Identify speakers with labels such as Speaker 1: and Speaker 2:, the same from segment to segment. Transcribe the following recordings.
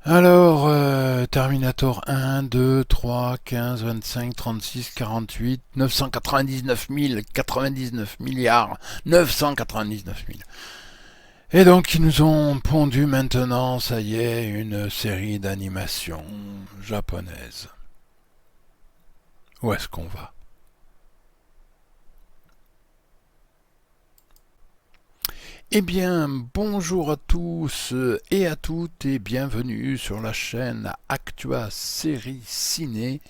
Speaker 1: Alors, Terminator 1, 2, 3, 15, 25, 36, 48, 999 000, 99 milliards, 999 000. Et donc, ils nous ont pondu maintenant, ça y est, une série d'animation japonaise. Où est-ce qu'on va? Eh bien, bonjour à tous et à toutes et bienvenue sur la chaîne Actua Série Ciné.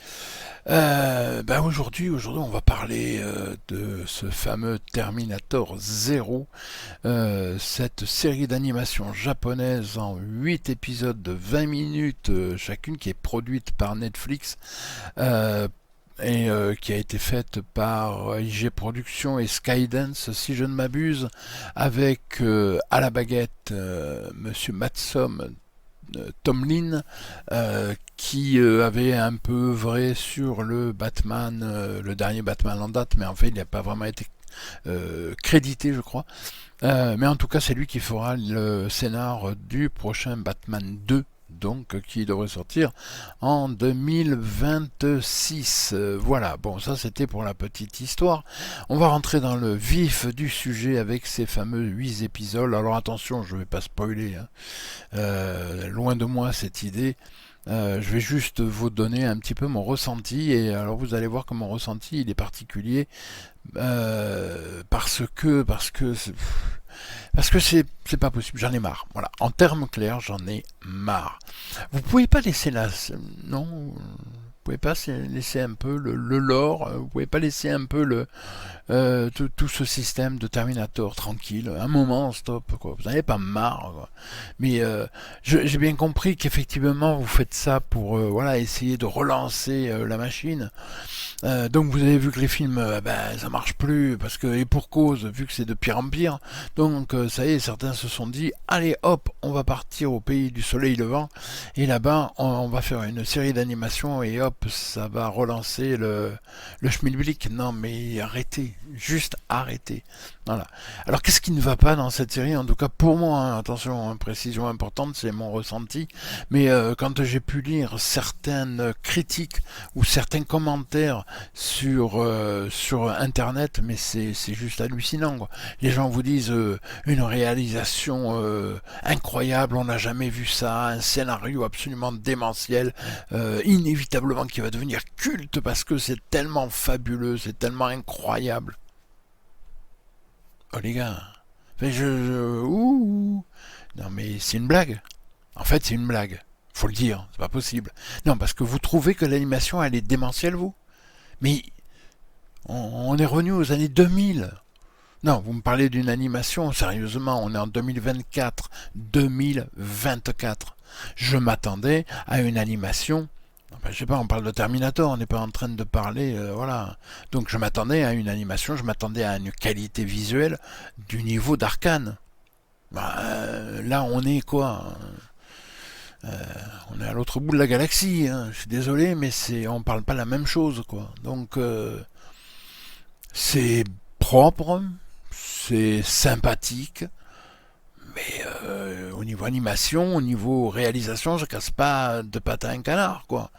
Speaker 1: Aujourd'hui, on va parler de ce fameux Terminator Zero, cette série d'animation japonaise en 8 épisodes de 20 minutes chacune qui est produite par Netflix. Euh, qui a été faite par IG Productions et Skydance, si je ne m'abuse, avec à la baguette Monsieur Matsom Tomlin, qui avait un peu œuvré sur le Batman, le dernier Batman en date, mais en fait il n'a pas vraiment été crédité, je crois. Mais en tout cas, c'est lui qui fera le scénar du prochain Batman 2, donc qui devrait sortir en 2026. Voilà, bon, ça c'était pour la petite histoire. On va rentrer dans le vif du sujet avec ces fameux 8 épisodes. Alors attention, je ne vais pas spoiler, hein. Loin de moi cette idée. Je vais juste vous donner un petit peu mon ressenti, et alors vous allez voir que mon ressenti il est particulier, parce que c'est pas possible, j'en ai marre. Voilà, en termes clairs, j'en ai marre. Vous pouvez pas laisser la non, vous pouvez pas laisser un peu le lore, vous pouvez pas laisser un peu tout ce système de Terminator tranquille. Un moment, stop, quoi. Vous n'avez pas marre, quoi. Mais j'ai bien compris qu'effectivement vous faites ça pour voilà, essayer de relancer la machine. Donc vous avez vu que les films, ça marche plus, parce que, et pour cause, vu que c'est de pire en pire. Donc ça y est, certains se sont dit, allez hop, on va partir au pays du soleil levant, et là-bas on va faire une série d'animations, et hop, ça va relancer le schmilblick. Non mais arrêtez, juste arrêtez. Voilà. Alors qu'est-ce qui ne va pas dans cette série? En tout cas pour moi, hein, attention, hein, précision importante, c'est mon ressenti. Mais quand j'ai pu lire certaines critiques ou certains commentaires sur internet, mais c'est juste hallucinant, quoi. Les gens vous disent une réalisation incroyable, on n'a jamais vu ça, un scénario absolument démentiel, inévitablement qui va devenir culte parce que c'est tellement fabuleux, c'est tellement incroyable. Oh les gars, ouh, non mais c'est une blague. En fait, c'est une blague. Faut le dire, c'est pas possible. Non, parce que vous trouvez que l'animation elle est démentielle, vous. Mais on est revenu aux années 2000. Non, vous me parlez d'une animation, sérieusement, on est en 2024. 2024. Je m'attendais à une animation. Enfin, je sais pas, on parle de Terminator, on n'est pas en train de parler, voilà. Donc je m'attendais à une animation, je m'attendais à une qualité visuelle du niveau d'Arcane. Là, on est quoi? On est à l'autre bout de la galaxie, hein. Je suis désolé, mais on parle pas la même chose, quoi. Donc c'est propre, c'est sympathique, mais au niveau animation, au niveau réalisation, je casse pas de pattes à un canard, quoi.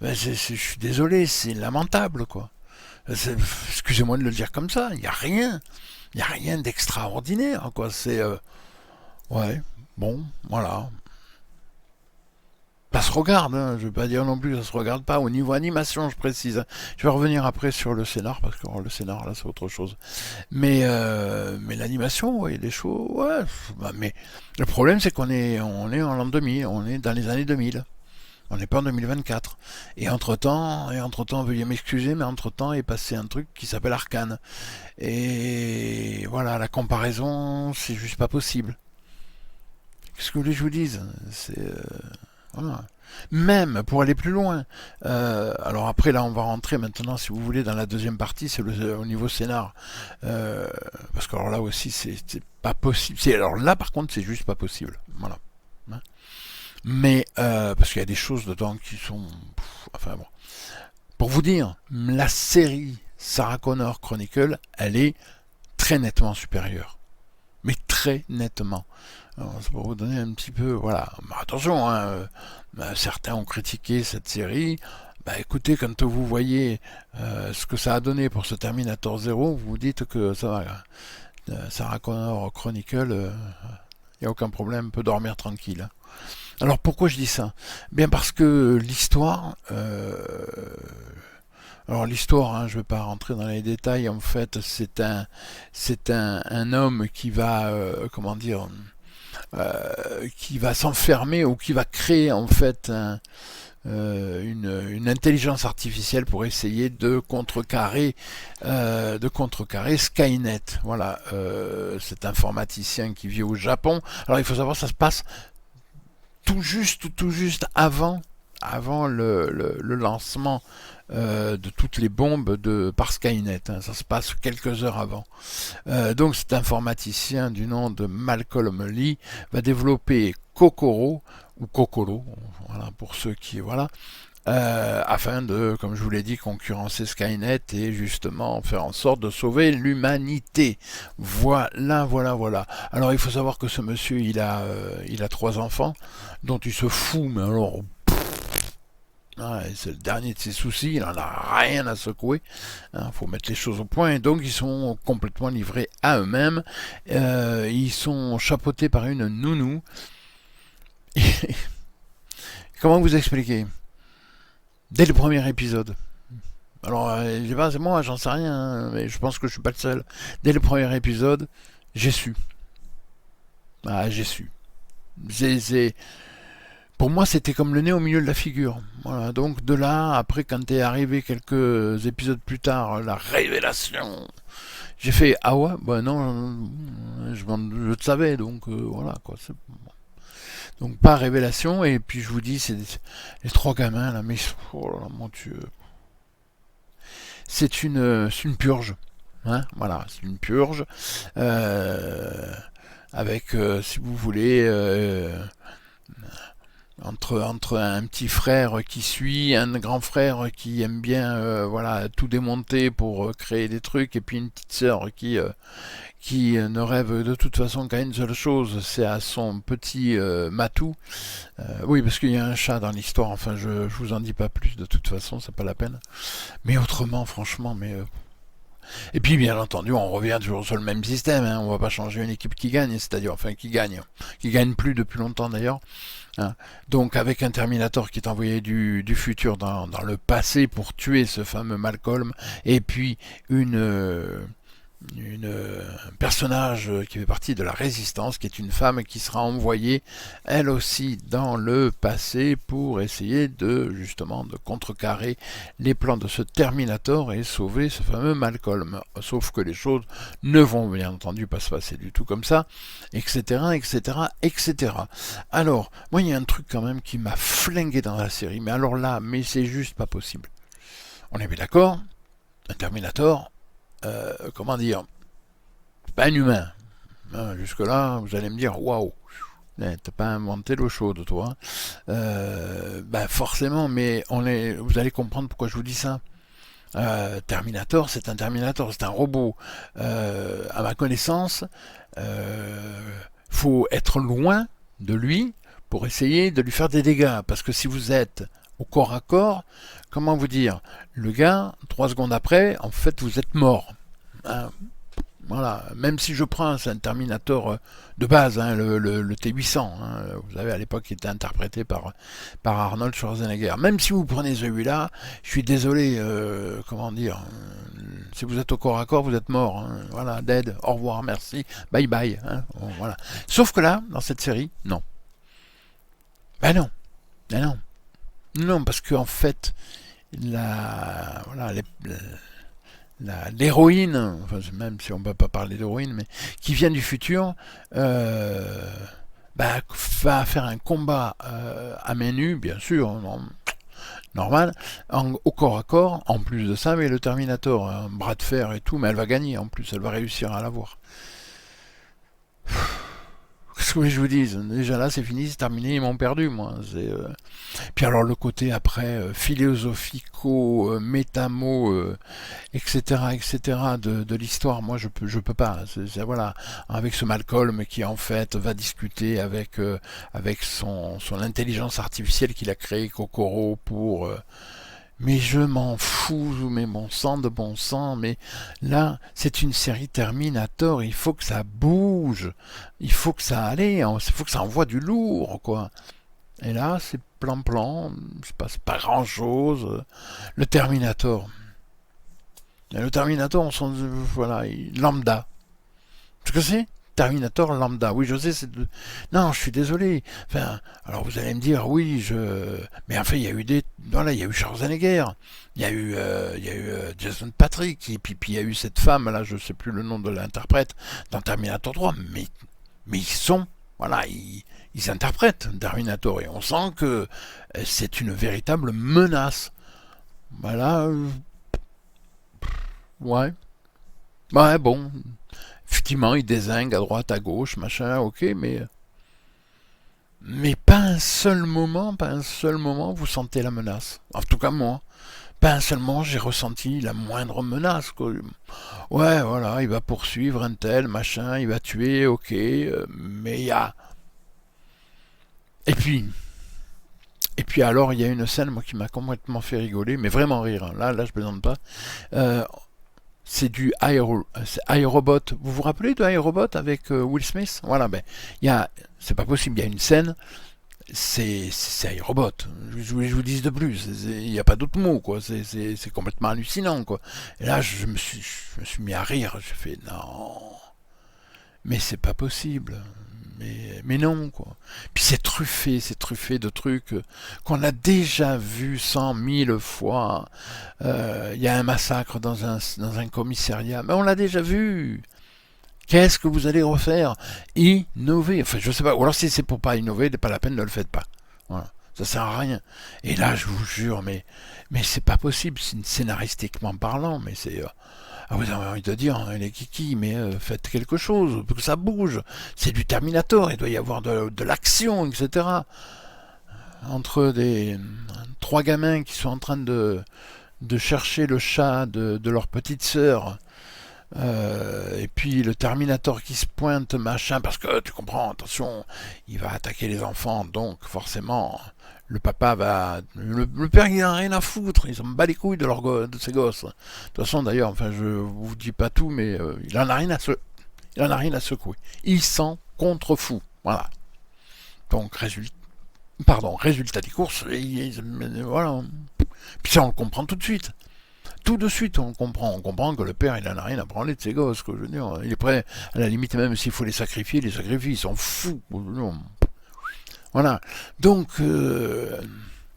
Speaker 1: Je suis désolé, c'est lamentable, quoi. Excusez-moi de le dire comme ça, il y a rien d'extraordinaire, quoi. C'est ouais, bon, voilà. Ça se regarde, hein. Je ne veux pas dire non plus que ça se regarde pas. Au niveau animation, je précise. Je vais revenir après sur le scénar, parce que le scénar, là, c'est autre chose. Mais l'animation, ouais, des choses, ouais. Mais le problème, c'est on est en l'an 2000, on est dans les années 2000. On n'est pas en 2024. Et entre temps, veuillez m'excuser, mais entre-temps est passé un truc qui s'appelle Arcane. Et voilà, la comparaison, c'est juste pas possible. Qu'est-ce que vous voulez que je vous dise? C'est voilà. Même pour aller plus loin. Alors après, là, on va rentrer maintenant, si vous voulez, dans la deuxième partie, c'est au niveau scénar. Euh, Parce que alors là aussi, c'est pas possible. Alors là, par contre, c'est juste pas possible. Voilà. Hein. Mais parce qu'il y a des choses dedans qui sont, enfin bon. Pour vous dire, la série Sarah Connor Chronicle, elle est très nettement supérieure. Mais très nettement. Alors, c'est pour vous donner un petit peu, voilà. Mais attention, hein, certains ont critiqué cette série. Bah écoutez, quand vous voyez ce que ça a donné pour ce Terminator 0, vous vous dites que ça va. Sarah Connor Chronicle, il n'y a aucun problème, on peut dormir tranquille. Hein. Alors pourquoi je dis ça? Bien parce que l'histoire, alors l'histoire, hein, je ne vais pas rentrer dans les détails. En fait, c'est un homme qui va, comment dire, qui va s'enfermer ou qui va créer en fait une intelligence artificielle pour essayer de contrecarrer Skynet. Voilà, cet informaticien qui vit au Japon. Alors il faut savoir, ça se passe tout juste avant le lancement de toutes les bombes par Skynet. Hein, ça se passe quelques heures avant. Donc cet informaticien du nom de Malcolm Lee va développer Kokoro, ou Kokoro, voilà, pour ceux qui... Voilà, afin de, comme je vous l'ai dit, concurrencer Skynet et justement faire en sorte de sauver l'humanité. Voilà. Alors il faut savoir que ce monsieur, il a 3 enfants, dont il se fout, mais alors... c'est le dernier de ses soucis, il n'en a rien à secouer. Faut mettre les choses au point. Et donc ils sont complètement livrés à eux-mêmes. Ils sont chapeautés par une nounou. Comment vous expliquer? Dès le premier épisode. Alors, je sais pas, c'est moi, j'en sais rien, hein, mais je pense que je suis pas le seul. Dès le premier épisode, j'ai su. J'ai su. Pour moi, c'était comme le nez au milieu de la figure. Voilà, donc de là, après, quand est arrivé quelques épisodes plus tard, la révélation, j'ai fait ah ouais, bah non, je le savais, donc voilà quoi. Donc pas révélation, et puis je vous dis, c'est les 3 gamins là, mais oh là là, mon Dieu, c'est une purge. Hein, voilà, c'est une purge avec, si vous voulez, entre un petit frère qui suit, un grand frère qui aime bien voilà, tout démonter pour créer des trucs, et puis une petite sœur qui ne rêve de toute façon qu'à une seule chose, c'est à son petit matou. Oui, parce qu'il y a un chat dans l'histoire, enfin je vous en dis pas plus, de toute façon, c'est pas la peine. Mais autrement, franchement, mais... Et puis bien entendu, on revient toujours sur le même système, hein. On va pas changer une équipe qui gagne, c'est-à-dire, enfin qui gagne plus depuis longtemps d'ailleurs. Hein. Donc avec un Terminator qui est envoyé du futur dans le passé pour tuer ce fameux Malcolm, et puis un personnage qui fait partie de la résistance, qui est une femme qui sera envoyée elle aussi dans le passé pour essayer de justement de contrecarrer les plans de ce Terminator et sauver ce fameux Malcolm. Sauf que les choses ne vont bien entendu pas se passer du tout comme ça, etc. Alors, moi il y a un truc quand même qui m'a flingué dans la série, mais alors là, mais c'est juste pas possible. On est bien d'accord, un Terminator, comment dire, pas un humain. Jusque-là, vous allez me dire, waouh, t'as pas inventé l'eau chaude, toi. Forcément, mais vous allez comprendre pourquoi je vous dis ça. Terminator, c'est un Terminator, c'est un robot. À ma connaissance, faut être loin de lui pour essayer de lui faire des dégâts. Parce que si vous êtes au corps à corps, comment vous dire, le gars, 3 secondes après, en fait, vous êtes mort. Hein, voilà, même si je prends un Terminator de base, hein, le T800, hein, vous savez, à l'époque, il était interprété par Arnold Schwarzenegger. Même si vous prenez celui-là, je suis désolé, comment dire, si vous êtes au corps à corps, vous êtes mort. Hein, voilà, dead, au revoir, merci, bye bye. Hein, bon, voilà. Sauf que là, dans cette série, non. Ben non, ben non. Non, parce qu'en fait, l'héroïne, enfin, même si on ne peut pas parler d'héroïne, mais qui vient du futur, va faire un combat à main nue, bien sûr, normal, au corps à corps, en plus de ça, mais le Terminator, un bras de fer et tout, mais elle va gagner en plus, elle va réussir à l'avoir. Qu'est-ce que je vous dis? Déjà là, c'est fini, c'est terminé, ils m'ont perdu, moi. Puis alors le côté après philosophico, métamo, etc., etc. de l'histoire, moi je peux pas. Voilà, avec ce Malcolm qui en fait va discuter avec son intelligence artificielle qu'il a créée, Kokoro, pour mais je m'en fous, mais bon sang de bon sang, mais là, c'est une série Terminator, il faut que ça bouge, il faut que ça aille, il faut que ça envoie du lourd, quoi. Et là, c'est plan-plan, il se passe pas grand-chose. Le Terminator. Le Terminator, voilà, lambda. Tu sais ce que c'est? Terminator lambda. Oui, je sais, Non, je suis désolé. Enfin, alors vous allez me dire, oui, mais enfin, il y a eu voilà, il y a eu Schwarzenegger, il y a eu Jason Patrick, et puis il y a eu cette femme, là, je sais plus le nom de l'interprète, dans Terminator 3, mais voilà, ils interprètent Terminator, et on sent que c'est une véritable menace. Voilà, ouais. Ouais, bon, effectivement, il dézingue à droite, à gauche, machin, ok, mais pas un seul moment, vous sentez la menace. En tout cas, moi, pas un seul moment, j'ai ressenti la moindre menace, quoi. Ouais, voilà, il va poursuivre un tel, machin, il va tuer, ok, mais il y a... Et puis, alors, il y a une scène, moi, qui m'a complètement fait rigoler, mais vraiment rire, hein. Là, je plaisante pas. Euh, c'est du iRobot. Vous vous rappelez de iRobot avec Will Smith? Voilà, ben, c'est pas possible, il y a une scène, c'est iRobot. Je vous dis de plus, il n'y a pas d'autre mot, quoi. C'est complètement hallucinant, quoi. Et là, je me suis mis à rire, je fais non, mais c'est pas possible. Mais non, quoi. Puis c'est truffé de trucs qu'on a déjà vus 100 000 fois. Il y a un massacre dans un commissariat, mais on l'a déjà vu. Qu'est-ce que vous allez refaire? Innover. Enfin, je sais pas. Ou alors si c'est pour pas innover, pas la peine, ne le faites pas. Voilà. Ça sert à rien. Et là, je vous jure, mais c'est pas possible, scénaristiquement parlant, mais c'est... ah, vous avez envie de dire, hein, les kikis, mais faites quelque chose, pour que ça bouge. C'est du Terminator, il doit y avoir de l'action, etc. Entre trois gamins qui sont en train de chercher le chat de leur petite sœur, et puis le Terminator qui se pointe, machin, parce que tu comprends, attention, il va attaquer les enfants, donc forcément, le papa va... Le père, il en a rien à foutre, il s'en bat les couilles de ses gosses. De toute façon, d'ailleurs, enfin, je vous dis pas tout, mais il en a rien à secouer. Il s'en contrefou, voilà. Donc, résultat des courses, voilà. Puis ça, on le comprend tout de suite. Tout de suite, on comprend que le père, il en a rien à branler de ses gosses, quoi. Je veux dire, il est prêt, à la limite, même s'il faut les sacrifier, il s'en fout. Voilà. Donc, je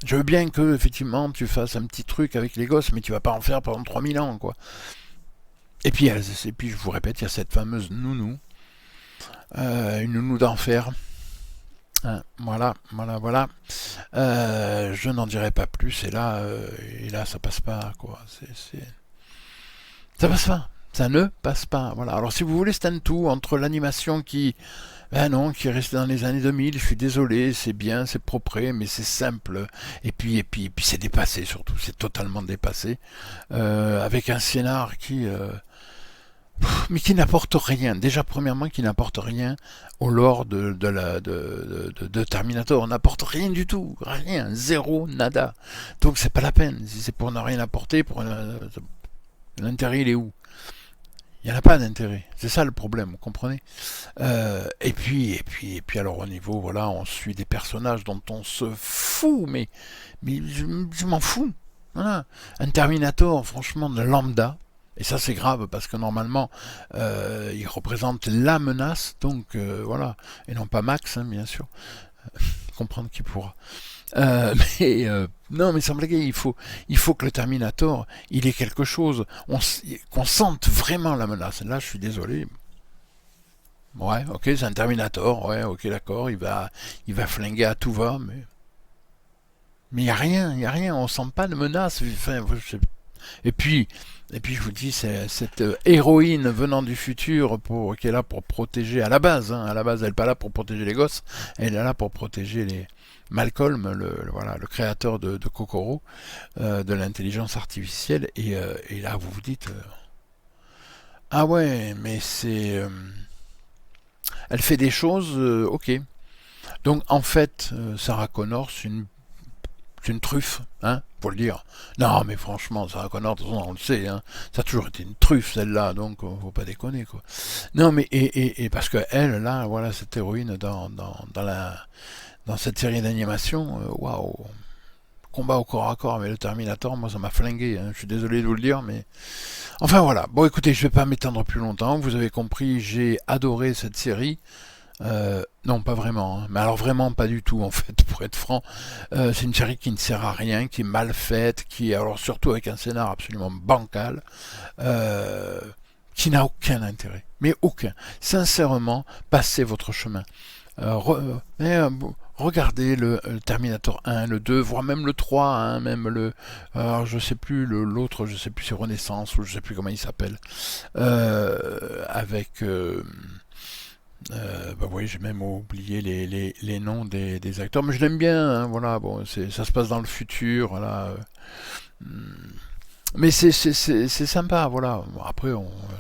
Speaker 1: veux bien que, effectivement, tu fasses un petit truc avec les gosses, mais tu vas pas en faire pendant 3000 ans, quoi. Et puis, je vous répète, il y a cette fameuse nounou, une nounou d'enfer. Hein, voilà. Je n'en dirai pas plus, et là, ça passe pas, quoi. Ça passe pas. Ça ne passe pas. Voilà. Alors, si vous voulez, c'est un tout entre l'animation ben non, qui est resté dans les années 2000, je suis désolé, c'est bien, c'est propre, mais c'est simple. Et puis c'est dépassé surtout, c'est totalement dépassé. Avec un scénar mais qui n'apporte rien. Déjà, premièrement, qui n'apporte rien au lore de Terminator. On n'apporte rien du tout. Rien. Zéro, nada. Donc, c'est pas la peine. Si c'est pour ne rien apporter, l'intérêt, il est où? Il n'y en a pas d'intérêt. C'est ça le problème, vous comprenez? Et puis, alors au niveau, voilà, on suit des personnages dont on se fout, mais je m'en fous. Voilà. Un Terminator, franchement, de lambda. Et ça, c'est grave parce que normalement, il représente la menace, donc voilà. Et non pas Max, hein, bien sûr. Comprendre qui pourra. Non, mais sans blaguer, il faut que le Terminator, il ait quelque chose, qu'on sente vraiment la menace. Là, je suis désolé. Ouais, ok, c'est un Terminator, ouais, ok, d'accord, il va flinguer à tout va, mais il y a rien, on sent pas de menace. Enfin, Et puis, je vous dis, c'est cette héroïne venant du futur qui est là pour protéger à la base. Hein, à la base, elle n'est pas là pour protéger les gosses, elle est là pour protéger les Malcolm, voilà, le créateur de Kokoro, de l'intelligence artificielle. Et là, vous vous dites, ah ouais, mais elle fait des choses, ok. Donc en fait, Sarah Connor, c'est une truffe, hein, pour le dire. Non, mais franchement, Sarah Connor, de toute façon, on le sait, hein, ça a toujours été une truffe, celle-là, donc faut pas déconner, quoi. Non, mais et parce que elle, là, voilà, cette héroïne dans cette série d'animation, waouh, combat au corps à corps avec le Terminator, moi ça m'a flingué, hein, je suis désolé de vous le dire, mais enfin voilà. Bon, écoutez, je vais pas m'étendre plus longtemps. Vous avez compris, j'ai adoré cette série. Non, pas vraiment, hein. Mais alors vraiment pas du tout en fait, pour être franc. C'est une série qui ne sert à rien, qui est mal faite, qui est alors surtout avec un scénar absolument bancal, euh, qui n'a aucun intérêt, mais aucun. Sincèrement, passez votre chemin. Regardez le Terminator 1, le 2, voire même le 3, hein, même alors je sais plus l'autre, je sais plus c'est Renaissance ou je sais plus comment il s'appelle, avec bah oui, j'ai même oublié les noms des acteurs, mais je l'aime bien, hein, voilà, bon, ça se passe dans le futur, voilà. Mais c'est sympa, voilà. Bon, après,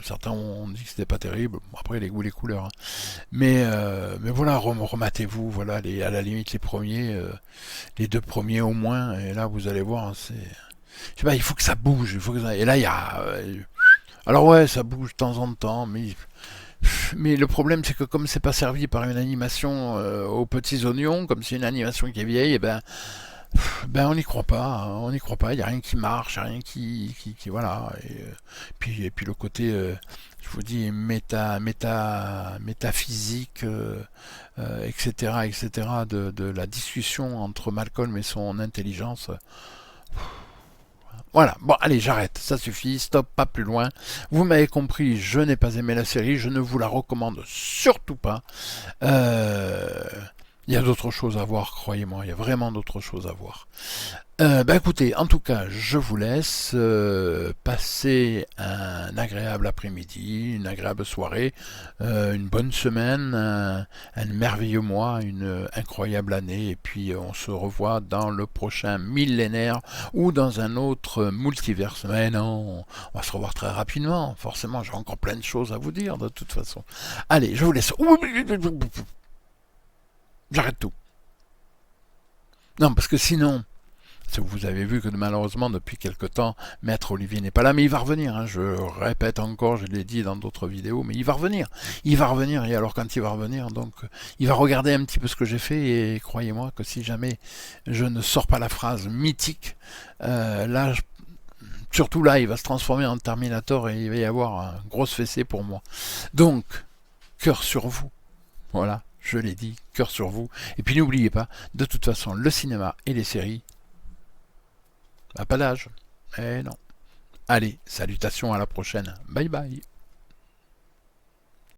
Speaker 1: certains ont dit que c'était pas terrible. Bon, après, les goûts, les couleurs, hein. Mais voilà, rematez-vous, voilà, à la limite les premiers, les deux premiers au moins, et là vous allez voir, hein, je sais pas, il faut que ça bouge, et là il y a, alors ouais, ça bouge de temps en temps, mais le problème, c'est que comme c'est pas servi par une animation aux petits oignons, comme c'est une animation qui est vieille, et ben on n'y croit pas, hein, on n'y croit pas. Il y a rien qui marche, y a rien qui voilà. Et puis le côté, je vous dis métaphysique, etc., etc. De la discussion entre Malcolm et son intelligence. Voilà, bon allez j'arrête, ça suffit, stop, pas plus loin. Vous m'avez compris, je n'ai pas aimé la série, je ne vous la recommande surtout pas. Euh, Il y a d'autres choses à voir, croyez-moi, il y a vraiment d'autres choses à voir. Écoutez, en tout cas, je vous laisse passer un agréable après-midi, une agréable soirée, une bonne semaine, un merveilleux mois, une incroyable année, et puis on se revoit dans le prochain millénaire ou dans un autre multiverse. Mais non, on va se revoir très rapidement, forcément, j'ai encore plein de choses à vous dire de toute façon. Allez, je vous laisse. J'arrête tout. Non, parce que sinon, vous avez vu que malheureusement, depuis quelque temps, Maître Olivier n'est pas là, mais il va revenir, hein, je répète encore, je l'ai dit dans d'autres vidéos, mais il va revenir. Il va revenir, et alors quand il va revenir, donc, il va regarder un petit peu ce que j'ai fait, et croyez-moi que si jamais je ne sors pas la phrase mythique, là, surtout là, il va se transformer en Terminator, et il va y avoir un gros fessée pour moi. Donc, cœur sur vous, voilà. Je l'ai dit, cœur sur vous. Et puis n'oubliez pas, de toute façon, le cinéma et les séries, pas d'âge. Eh non. Allez, salutations à la prochaine. Bye bye.